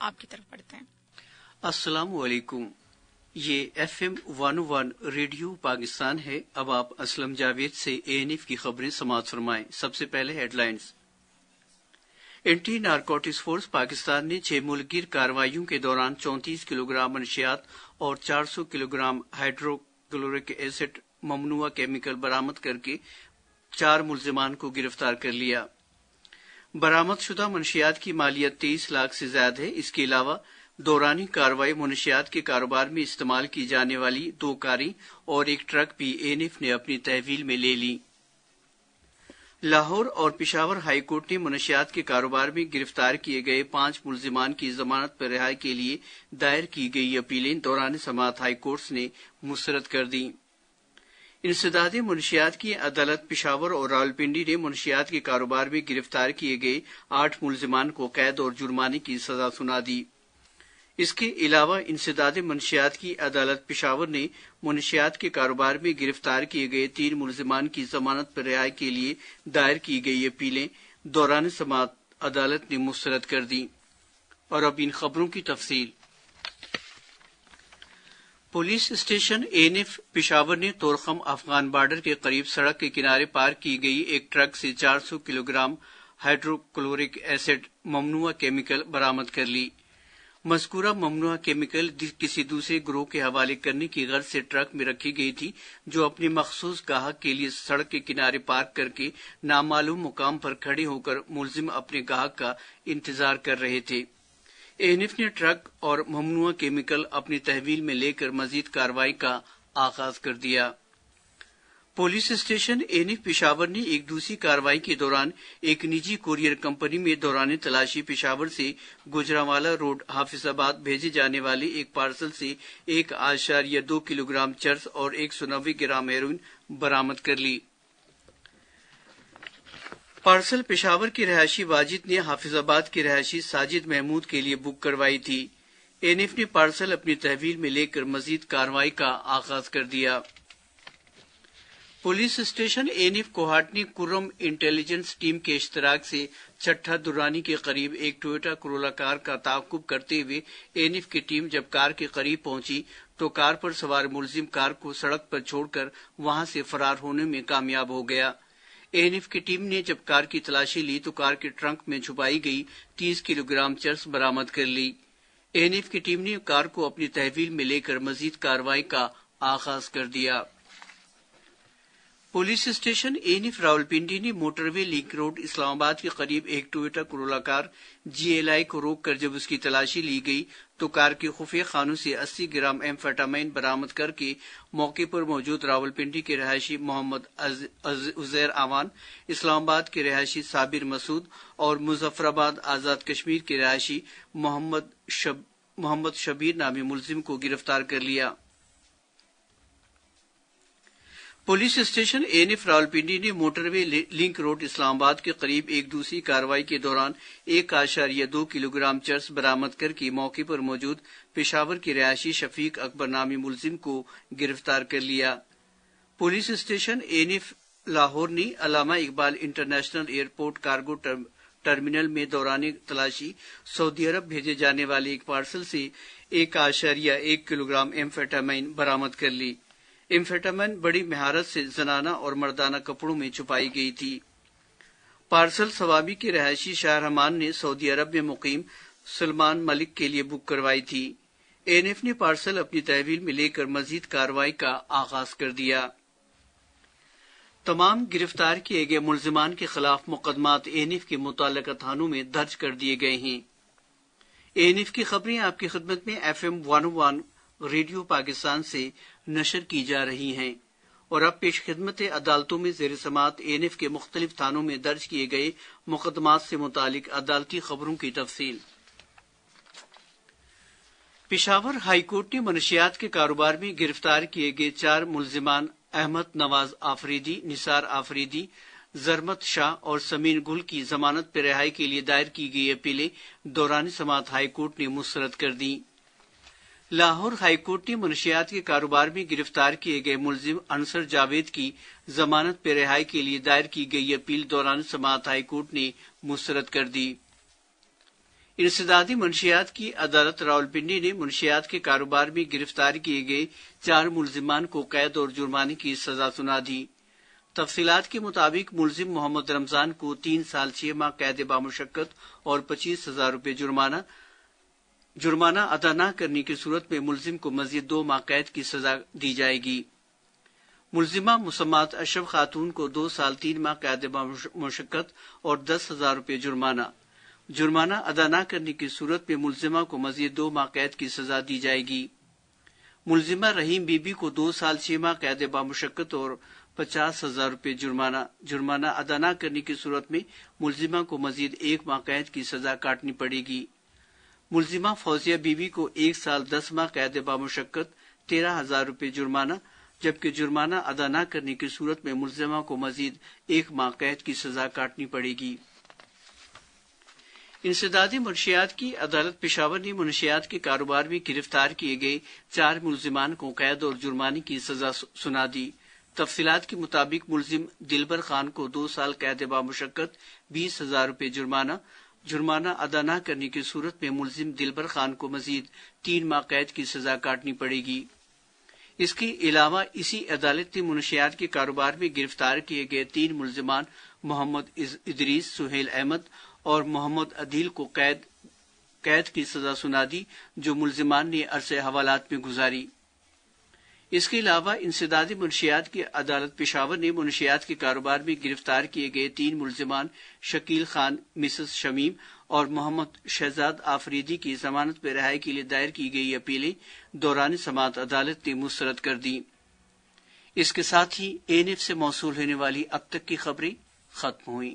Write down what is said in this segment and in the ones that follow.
آپ کی طرف بڑھتے ہیں۔ السلام علیکم، یہ FM 101 ریڈیو پاکستان ہے۔ اب آپ اسلم جاوید سے ANF کی خبریں سماعت فرمائیں۔ سب سے پہلے headlines. Anti narcotics force Pakistan نے 6 ملک گیر کارروائیوں کے دوران 34 کلو گرام منشیات اور 400 kilogram hydrochloric acid ممنوعہ کیمیکل برآمد کر کے 4 ملزمان کو گرفتار کر لیا۔ برآمد شدہ منشیات کی مالیت 23 لاکھ سے زائد ہے۔ اس کے علاوہ دورانی کارروائی منشیات کے کاروبار میں استعمال کی جانے والی 2 کاریں اور ایک ٹرک بھی ANF نے اپنی تحویل میں لے لی۔ لاہور اور پشاور ہائی کورٹ نے منشیات کے کاروبار میں گرفتار کیے گئے 5 ملزمان کی ضمانت پر رہائی کے لیے دائر کی گئی اپیلیں دوران سماعت ہائی کورٹس نے مسترد کر دیں۔ انسداد منشیات کی عدالت پشاور اور راولپنڈی نے منشیات کے کاروبار میں گرفتار کیے گئے 8 ملزمان کو قید اور جرمانے کی سزا سنا دی۔ اس کے علاوہ انسداد منشیات کی عدالت پشاور نے منشیات کے کاروبار میں گرفتار کیے گئے 3 ملزمان کی ضمانت پر رہائی کے لیے دائر کی گئی اپیلیں دوران سماعت عدالت نے مسترد کر دیں۔ اور اب ان خبروں کی تفصیل۔ پولیس اسٹیشن ANF پشاور نے طورخم افغان بارڈر کے قریب سڑک کے کنارے پارک کی گئی ایک ٹرک سے 400 kilogram hydrochloric acid ممنوعہ کیمیکل برآمد کر لی۔ مذکورہ ممنوعہ کیمیکل کسی دوسرے گروہ کے حوالے کرنے کی غرض سے ٹرک میں رکھی گئی تھی، جو اپنے مخصوص گاہک کے لیے سڑک کے کنارے پارک کر کے نامعلوم مقام پر کھڑے ہو کر ملزم اپنے گاہک کا انتظار کر رہے تھے۔ ANF نے ٹرک اور ممنوعہ کیمیکل اپنی تحویل میں لے کر مزید کارروائی کا آغاز کر دیا۔ پولیس اسٹیشن ANF پشاور نے ایک دوسری کارروائی کے دوران ایک نجی کوریئر کمپنی میں دوران تلاشی پشاور سے گجرانوالہ روڈ حافظ آباد بھیجے جانے والے ایک پارسل سے 1.2 کلو گرام چرس اور 190 گرام ہیروئن برآمد کر لی۔ پارسل پشاور کے رہائشی واجد نے حافظ آباد کے رہائشی ساجد محمود کے لیے بک کروائی تھی۔ ANF نے پارسل اپنی تحویل میں لے کر مزید کارروائی کا آغاز کر دیا۔ پولیس اسٹیشن ANF کوہاٹ نے کرم انٹیلیجنس ٹیم کے اشتراک سے چھٹا درانی کے قریب ایک ٹویوٹا کرولا کار کا تعاقب کرتے ہوئے ANF کی ٹیم جب کار کے قریب پہنچی تو کار پر سوار ملزم کار کو سڑک پر چھوڑ کر وہاں سے فرار ہونے میں کامیاب ہو گیا۔ ANF کی ٹیم نے جب کار کی تلاشی لی تو کار کے ٹرنک میں چھپائی گئی 30 کلو گرام چرس برآمد کر لی۔ ANF کی ٹیم نے کار کو اپنی تحویل میں لے کر مزید کارروائی کا آغاز کر دیا۔ پولیس اسٹیشن ANF راولپنڈی نے موٹر وے لنک روڈ اسلام آباد کے قریب ایک ٹویوٹا کرولا کار GLI کو روک کر جب اس کی تلاشی لی گئی تو کار کے خفیہ خانوں سے 80 گرام ایمفیٹامین برآمد کر کے موقع پر موجود راولپنڈی کے رہائشی محمد عزیر آوان، اسلام آباد کے رہائشی صابر مسعود اور مظفر آباد آزاد کشمیر کے رہائشی محمد شبیر نامی ملزم کو گرفتار کر لیا۔ پولیس اسٹیشن ANF راولپنڈی نے موٹر وے لنک روڈ اسلام آباد کے قریب ایک دوسری کارروائی کے دوران 1.2 کلو گرام چرس برآمد کر کے موقع پر موجود پشاور کے رہائشی شفیق اکبر نامی ملزم کو گرفتار کر لیا۔ پولیس اسٹیشن ANF لاہور نے علامہ Iqbal international airport cargo terminal میں دوران تلاشی سعودی عرب بھیجے جانے والے ایک پارسل سے 1.1 کلو گرام ایمفیٹامین برآمد کر لی۔ ایمفیٹامین بڑی مہارت سے زنانہ اور مردانہ کپڑوں میں چھپائی گئی تھی۔ پارسل سوابی کے رہائشی شاہ رحمان نے سعودی عرب میں مقیم سلمان ملک کے لیے بک کروائی تھی۔ ANF نے پارسل اپنی تحویل میں لے کر مزید کارروائی کا آغاز کر دیا۔ تمام گرفتار کیے گئے ملزمان کے خلاف مقدمات ANF کے متعلقہ تھانوں میں درج کر دیے گئے ہیں۔ ANF کی خبریں آپ کی خدمت میں FM 101 ریڈیو پاکستان سے نشر کی جا رہی ہیں، اور اب پیش خدمت عدالتوں میں زیر سماعت ANF کے مختلف تھانوں میں درج کیے گئے مقدمات سے متعلق عدالتی خبروں کی تفصیل۔ پشاور ہائی کورٹ نے منشیات کے کاروبار میں گرفتار کیے گئے 4 ملزمان احمد نواز آفریدی، نثار آفریدی، زرمت شاہ اور سمین گل کی ضمانت پر رہائی کے لیے دائر کی گئی اپیلیں دوران سماعت ہائی کورٹ نے مسترد کر دیں۔ لاہور ہائی کورٹ نے منشیات کے کاروبار میں گرفتار کیے گئے ملزم انصر جاوید کی ضمانت پر رہائی کے لیے دائر کی گئی اپیل دوران سماعت ہائی کورٹ نے مسترد کر دی۔ انسدادی منشیات کی عدالت راولپنڈی نے منشیات کے کاروبار میں گرفتار کیے گئے 4 ملزمان کو قید اور جرمانے کی سزا سنا دی۔ تفصیلات کے مطابق ملزم محمد رمضان کو 3 سال 6 ماہ قید بامشقت اور 25,000 روپے جرمانہ ادا نہ کرنے کی صورت میں ملزم کو مزید 2 ماہ قید کی سزا دی جائے گی۔ ملزمہ مسمات اشرف خاتون کو 2 سال 3 ماہ قید بامشقت اور 10,000 روپے جرمانہ ادا نہ کرنے کی صورت میں ملزمہ کو مزید 2 ماہ قید کی سزا دی جائے گی۔ ملزمہ رحیم بی بی کو 2 سال 6 ماہ قید بامشقت اور 50,000 روپے جرمانہ ادا نہ کرنے کی صورت میں ملزمہ کو مزید 1 ماہ قید کی سزا کاٹنی پڑے گی۔ ملزمہ فوزیہ بی بی کو 1 سال 10 ماہ قید بامشقت 13,000 روپے جرمانہ، جبکہ جرمانہ ادا نہ کرنے کی صورت میں ملزمہ کو مزید 1 ماہ قید کی سزا کاٹنی پڑے گی۔ انسدادی منشیات کی عدالت پشاور نے منشیات کے کاروبار میں گرفتار کیے گئے 4 ملزمان کو قید اور جرمانے کی سزا سنا دی۔ تفصیلات کے مطابق ملزم دلبر خان کو 2 سال قید بامشقت 20,000 روپے جرمانہ ادا نہ کرنے کی صورت میں ملزم دلبر خان کو مزید 3 ماہ قید کی سزا کاٹنی پڑے گی۔ اس کے علاوہ اسی عدالت نے منشیات کے کاروبار میں گرفتار کیے گئے 3 ملزمان محمد ادریس، سہیل احمد اور محمد عدیل کو قید کی سزا سنا دی، جو ملزمان نے عرصہ حوالات میں گزاری۔ اس کے علاوہ انسدادی منشیات کی عدالت پشاور نے منشیات کے کاروبار میں گرفتار کیے گئے 3 ملزمان شکیل خان، مسز شمیم اور محمد شہزاد آفریدی کی ضمانت پہ رہائی کے لیے دائر کی گئی اپیلیں دوران سماعت عدالت نے مسترد کر دی۔ اس کے ساتھ ہی ANF سے موصول ہونے والی اب تک کی خبریں ختم ہوئیں۔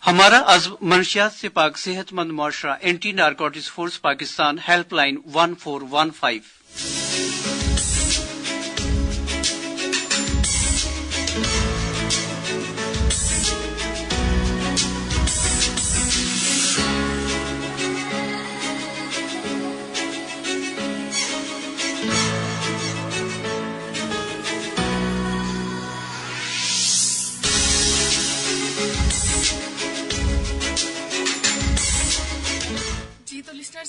ہمارا عزم منشیات سے پاک صحت مند معاشرہ anti narcotics force Pakistan helpline 1415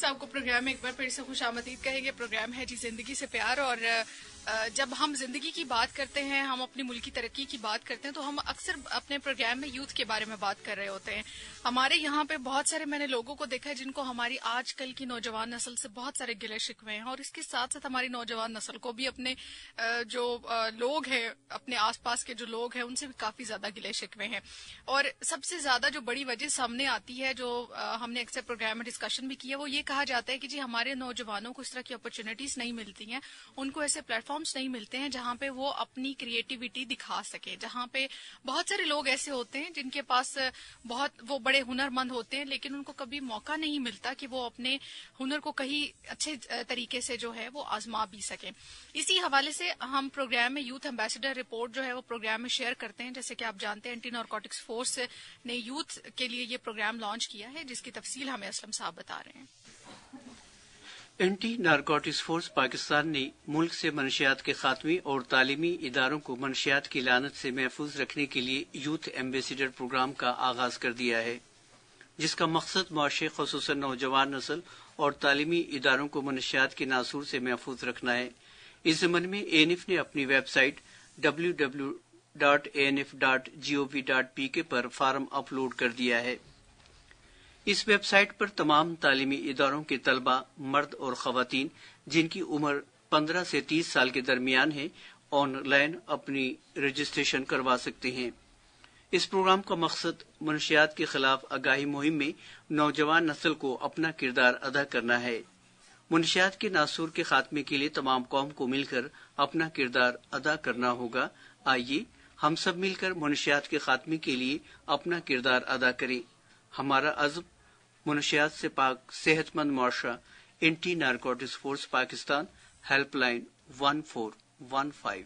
آپ کو پروگرام میں ایک بار پھر سے خوش آمدید کہیں گے. پروگرام ہے جی زندگی سے پیار, اور جب ہم زندگی کی بات کرتے ہیں, ہم اپنی ملکی ترقی کی بات کرتے ہیں, تو ہم اکثر اپنے پروگرام میں یوتھ کے بارے میں بات کر رہے ہوتے ہیں. ہمارے یہاں پہ بہت سارے میں نے لوگوں کو دیکھا ہے جن کو ہماری آج کل کی نوجوان نسل سے بہت سارے گلے شکوے ہیں, اور اس کے ساتھ ساتھ ہماری نوجوان نسل کو بھی اپنے جو لوگ ہیں, اپنے آس پاس کے جو لوگ ہیں, ان سے بھی کافی زیادہ گلے شکوے ہیں. اور سب سے زیادہ جو بڑی وجہ سامنے آتی ہے, جو ہم نے اکثر پروگرام میں ڈسکشن بھی کیا, وہ یہ کہا جاتا ہے کہ جی ہمارے نوجوانوں کو اس طرح کی اپرچونٹیز نہیں ملتی ہیں, ان کو ایسے پلیٹ فارمز نہیں ملتے ہیں جہاں پہ وہ اپنی کریٹیوٹی دکھا سکے, جہاں پہ بہت سارے لوگ ایسے ہوتے ہیں جن کے پاس بہت وہ بڑے ہنر مند ہوتے ہیں, لیکن ان کو کبھی موقع نہیں ملتا کہ وہ اپنے ہنر کو کہیں اچھے طریقے سے جو ہے وہ آزما بھی سکیں. اسی حوالے سے ہم پروگرام میں یوتھ ایمبیسڈر رپورٹ جو ہے وہ پروگرام میں شیئر کرتے ہیں. جیسے کہ آپ جانتے ہیں اینٹی نارکوٹکس فورس نے یوتھ کے لیے یہ پروگرام لانچ کیا ہے, جس کی تفصیل ہمیں اسلم صاحب بتا رہے ہیں. اینٹی نارکوٹکس فورس پاکستان نے ملک سے منشیات کے خاتمے اور تعلیمی اداروں کو منشیات کی لعنت سے محفوظ رکھنے کے لیے یوتھ ایمبیسڈر پروگرام کا آغاز کر دیا ہے, جس کا مقصد معاشرے خصوصاً نوجوان نسل اور تعلیمی اداروں کو منشیات کے ناصور سے محفوظ رکھنا ہے. اس ضمن میں ANF نے اپنی ویب سائٹ www.anf.gov.pk پر فارم اپلوڈ کر دیا ہے. اس ویب سائٹ پر تمام تعلیمی اداروں کے طلبہ, مرد اور خواتین جن کی عمر 15 سے 30 سال کے درمیان ہے, آن لائن اپنی رجسٹریشن کروا سکتے ہیں. اس پروگرام کا مقصد منشیات کے خلاف آگاہی مہم میں نوجوان نسل کو اپنا کردار ادا کرنا ہے. منشیات کے ناصور کے خاتمے کے لیے تمام قوم کو مل کر اپنا کردار ادا کرنا ہوگا. آئیے ہم سب مل کر منشیات کے خاتمے کے لیے اپنا کردار ادا کریں. ہمارا عزم منشیات سے پاک صحت مند معاشرہ anti narcotics force Pakistan helpline 1415.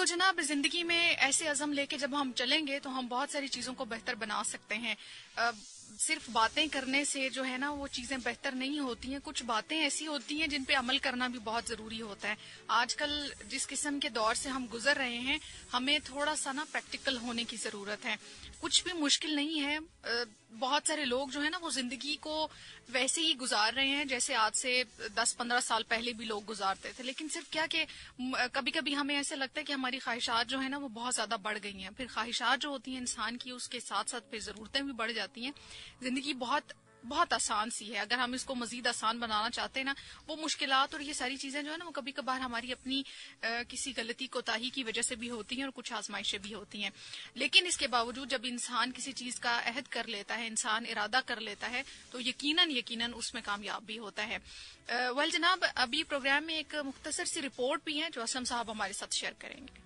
جناب, زندگی میں ایسے عزم لے کے جب ہم چلیں گے تو ہم بہت ساری چیزوں کو بہتر بنا سکتے ہیں. صرف باتیں کرنے سے جو ہے نا وہ چیزیں بہتر نہیں ہوتی ہیں. کچھ باتیں ایسی ہوتی ہیں جن پہ عمل کرنا بھی بہت ضروری ہوتا ہے. آج کل جس قسم کے دور سے ہم گزر رہے ہیں, ہمیں تھوڑا سا نا پریکٹیکل ہونے کی ضرورت ہے. کچھ بھی مشکل نہیں ہے. بہت سارے لوگ جو ہے نا وہ زندگی کو ویسے ہی گزار رہے ہیں جیسے آج سے 10-15 سال پہلے بھی لوگ گزارتے تھے. لیکن صرف کیا کہ کبھی کبھی ہمیں ایسے لگتا ہے کہ ہماری خواہشات جو ہے نا وہ بہت زیادہ بڑھ گئی ہیں. پھر خواہشات جو ہوتی ہیں انسان کی, اس کے ساتھ ساتھ پھر ضرورتیں بھی بڑھ جاتی ہیں. زندگی بہت بہت آسان سی ہے. اگر ہم اس کو مزید آسان بنانا چاہتے ہیں نا, وہ مشکلات اور یہ ساری چیزیں جو ہے نا وہ کبھی کبھار ہماری اپنی کسی غلطی کوتاہی کی وجہ سے بھی ہوتی ہیں, اور کچھ آزمائشیں بھی ہوتی ہیں. لیکن اس کے باوجود جب انسان کسی چیز کا عہد کر لیتا ہے, انسان ارادہ کر لیتا ہے, تو یقیناً اس میں کامیاب بھی ہوتا ہے. جناب, ابھی پروگرام میں ایک مختصر سی رپورٹ بھی ہے جو اسلم صاحب ہمارے ساتھ شیئر کریں گے.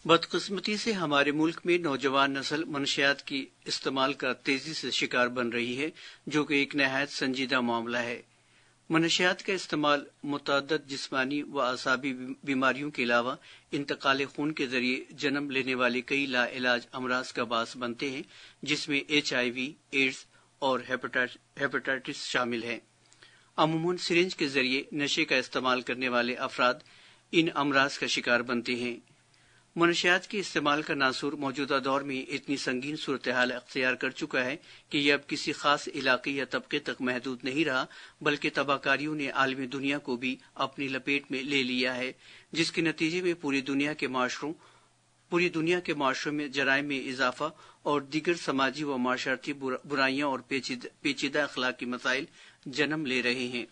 بدقسمتی سے ہمارے ملک میں نوجوان نسل منشیات کی استعمال کا تیزی سے شکار بن رہی ہے, جو کہ ایک نہایت سنجیدہ معاملہ ہے. منشیات کا استعمال متعدد جسمانی و اعصابی بیماریوں کے علاوہ انتقال خون کے ذریعے جنم لینے والے کئی لا علاج امراض کا باعث بنتے ہیں, جس میں HIV, ایڈز اور ہیپاٹائٹس شامل ہیں. عموماً سرنج کے ذریعے نشے کا استعمال کرنے والے افراد ان امراض کا شکار بنتے ہیں. منشیات کے استعمال کا ناصور موجودہ دور میں اتنی سنگین صورتحال اختیار کر چکا ہے کہ یہ اب کسی خاص علاقے یا طبقے تک محدود نہیں رہا, بلکہ تباہ کاریوں نے عالمی دنیا کو بھی اپنی لپیٹ میں لے لیا ہے, جس کے نتیجے میں پوری دنیا کے معاشروں میں جرائم میں اضافہ اور دیگر سماجی و معاشرتی برائیاں اور پیچیدہ اخلاقی مسائل جنم لے رہے ہیں.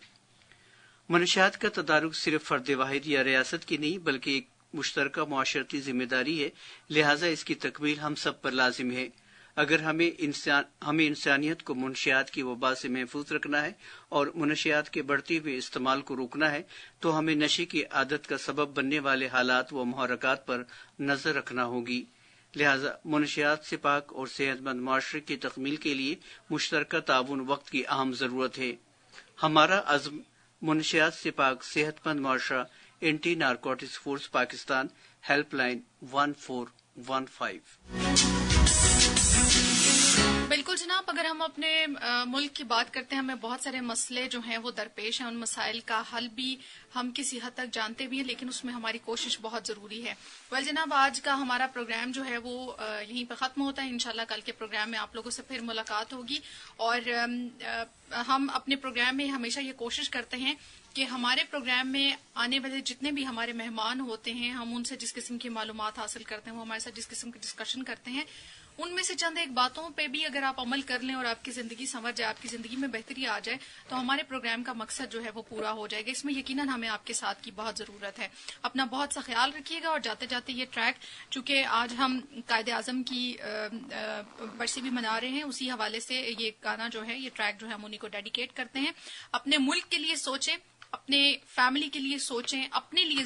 منشیات کا تدارک صرف فرد واحد یا ریاست کی نہیں بلکہ ایک مشترکہ معاشرتی ذمہ داری ہے، لہذا اس کی تکمیل ہم سب پر لازم ہے۔ اگر ہمیں انسانیت کو منشیات کی وبا سے محفوظ رکھنا ہے اور منشیات کے بڑھتے ہوئے استعمال کو روکنا ہے تو ہمیں نشے کی عادت کا سبب بننے والے حالات و محرکات پر نظر رکھنا ہوگی۔ لہذا منشیات سے پاک اور صحت مند معاشرے کی تکمیل کے لیے مشترکہ تعاون وقت کی اہم ضرورت ہے۔ ہمارا عزم منشیات سے پاک صحت مند معاشرہ، anti narcotics force Pakistan, helpline 1415۔ بالکل جناب، اگر ہم اپنے ملک کی بات کرتے ہیں، ہمیں بہت سارے مسئلے جو ہیں وہ درپیش ہیں، ان مسائل کا حل بھی ہم کسی حد تک جانتے بھی ہیں، لیکن اس میں ہماری کوشش بہت ضروری ہے۔ جناب، آج کا ہمارا پروگرام جو ہے وہ یہیں پہ ختم ہوتا ہے۔ انشاءاللہ کل کے پروگرام میں آپ لوگوں سے پھر ملاقات ہوگی، اور ہم اپنے پروگرام میں ہمیشہ یہ کوشش کرتے ہیں کہ ہمارے پروگرام میں آنے والے جتنے بھی ہمارے مہمان ہوتے ہیں، ہم ان سے جس قسم کی معلومات حاصل کرتے ہیں، وہ ہمارے ساتھ جس قسم کی ڈسکشن کرتے ہیں، ان میں سے چند ایک باتوں پہ بھی اگر آپ عمل کر لیں اور آپ کی زندگی سنور جائے، آپ کی زندگی میں بہتری آ جائے، تو ہمارے پروگرام کا مقصد جو ہے وہ پورا ہو جائے گا۔ اس میں یقیناً ہمیں آپ کے ساتھ کی بہت ضرورت ہے۔ اپنا بہت سا خیال رکھیے گا، اور جاتے جاتے یہ ٹریک، چونکہ آج ہم قائد اعظم کی برسی بھی منا رہے ہیں، اسی حوالے سے یہ گانا جو ہے، یہ ٹریک جو ہے ہم انہیں کو ڈیڈیکیٹ کرتے ہیں۔ اپنے ملک کے لیے سوچیں، اپنے فیملی کے لیے سوچیں، اپنے لیے